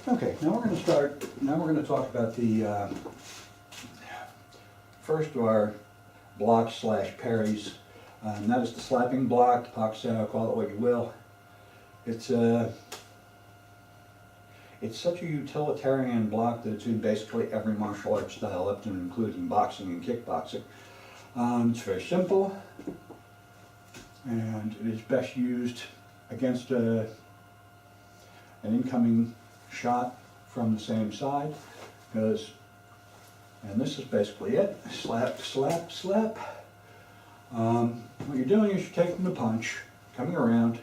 Okay, now we're going to talk about the first of our blocks slash parries. And that is the slapping block, the Pak-Sao, call it what you will. It's such a utilitarian block that it's in basically every martial arts style, up to and including boxing and kickboxing. It's very simple, and it is best used against an incoming shot from the same side, and this is basically it, slap, slap, slap. What you're doing is you're taking the punch, coming around,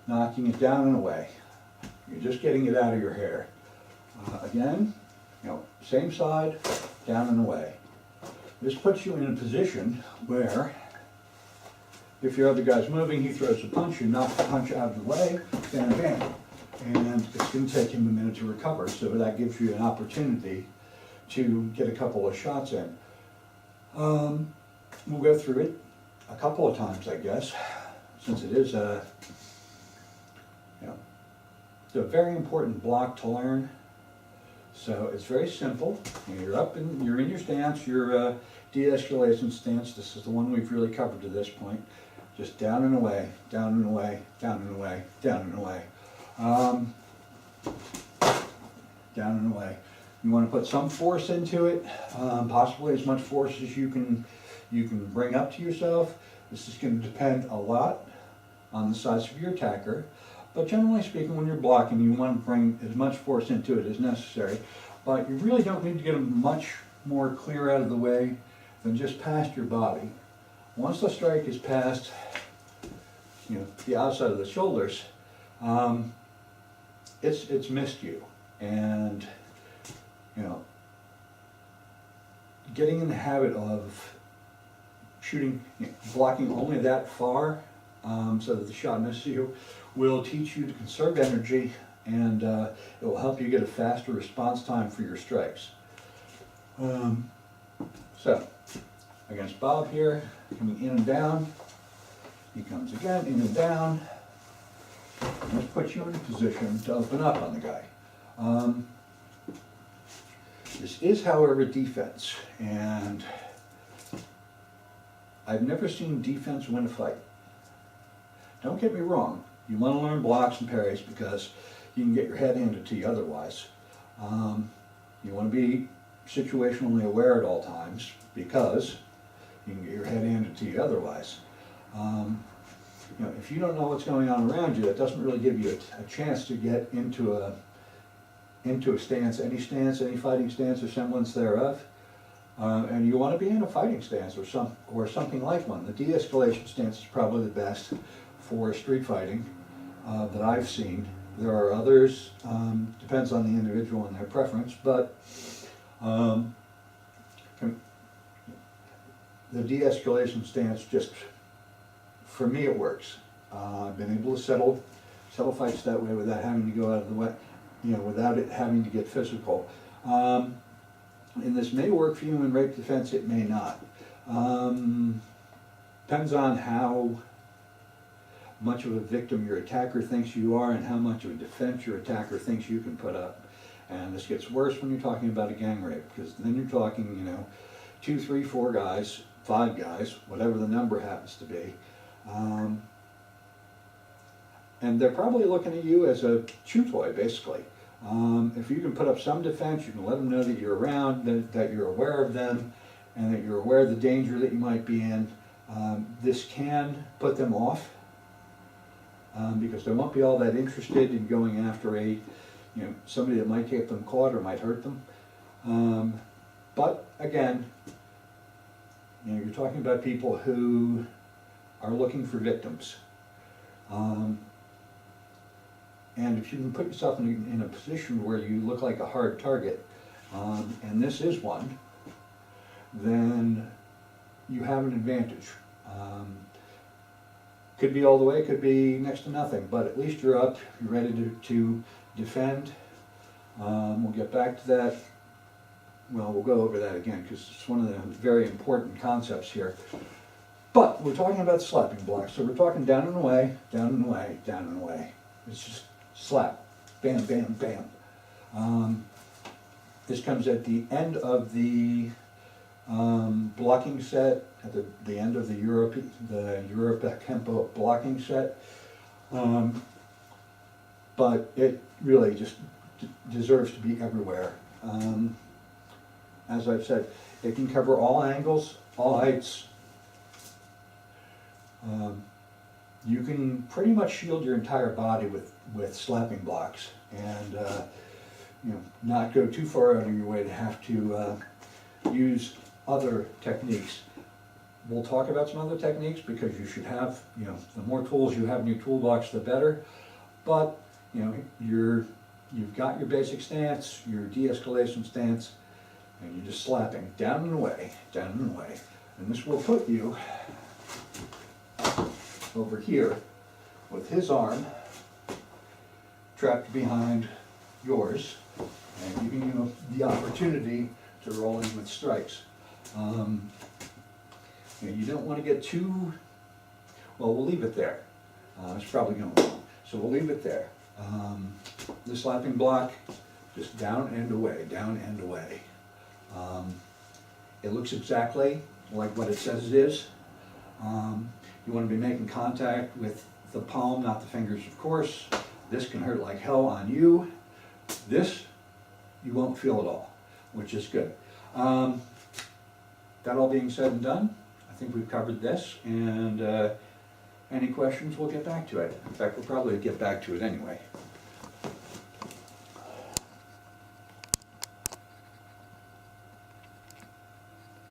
knocking it down and away. You're just getting it out of your hair. Again, same side, down and away. This puts you in a position where if your other guy's moving, he throws a punch, you knock the punch out of the way, bam, bam. And it's going to take him a minute to recover, so that gives you an opportunity to get a couple of shots in. We'll go through it a couple of times, I guess, since it is it's a very important block to learn. So it's very simple. You're up and you're in your stance, your de-escalation stance. This is the one we've really covered to this point. Just down and away, down and away, down and away, down and away. Down and away. You want to put some force into it, possibly as much force as you can bring up to yourself. This is going to depend a lot on the size of your attacker, but generally speaking, when you're blocking, you want to bring as much force into it as necessary, but you really don't need to get them much more clear out of the way than just past your body. Once the strike is past the outside of the shoulders, it's missed you. And getting in the habit of shooting, blocking only that far, so that the shot misses you, will teach you to conserve energy, and it will help you get a faster response time for your strikes. So, against Bob here, coming in and down, he comes again, in and down, and this puts you in a position to open up on the guy. This is, however, defense, and I've never seen defense win a fight. Don't get me wrong, you want to learn blocks and parries because you can get your head handed to you otherwise. You want to be situationally aware at all times because you can get your head handed to you otherwise. If you don't know what's going on around you, that doesn't really give you a chance to get into a stance, any fighting stance or semblance thereof. And you want to be in a fighting stance or something like one. The de-escalation stance is probably the best for street fighting that I've seen. There are others, depends on the individual and their preference, but the de-escalation stance, just for me, it works. I've been able to settle fights that way without having to go out of the way, without it having to get physical. And this may work for you in rape defense, it may not. Depends on how much of a victim your attacker thinks you are and how much of a defense your attacker thinks you can put up. And this gets worse when you're talking about a gang rape, because then you're talking, 2, 3, 4 guys, 5 guys, whatever the number happens to be. And they're probably looking at you as a chew toy, basically. If you can put up some defense, you can let them know that you're around, that you're aware of them, and that you're aware of the danger that you might be in. This can put them off, because they won't be all that interested in going after somebody that might get them caught or might hurt them. But again, you're talking about people who are looking for victims. And if you can put yourself in a position where you look like a hard target, and this is one, then you have an advantage. Could be all the way, could be next to nothing, but at least you're up, you're ready to defend. We'll get back to that. Well, we'll go over that again because it's one of the very important concepts here. But we're talking about slapping blocks, so we're talking down and away, down and away, down and away. It's just slap, bam, bam, bam. This comes at the end of the blocking set, at the end of the Europe Kempo blocking set. But it really just deserves to be everywhere. As I've said, it can cover all angles, all heights. You can pretty much shield your entire body with slapping blocks, and you know, not go too far out of your way to have to use other techniques. We'll talk about some other techniques because you should have, you know, the more tools you have in your toolbox, the better. But you know, you've got your basic stance, your de-escalation stance, and you're just slapping down and away, down and away. And this will put you over here with his arm trapped behind yours, and giving you the opportunity to roll in with strikes. You don't want to get too, well, we'll leave it there. It's probably going to long, so we'll leave it there. The slapping block, just down and away, down and away. It looks exactly like what it says it is. You want to be making contact with the palm, not the fingers, of course. This can hurt like hell on you. This, you won't feel at all, which is good. That all being said and done, I think we've covered this, and any questions, we'll get back to it. In fact, we'll probably get back to it anyway.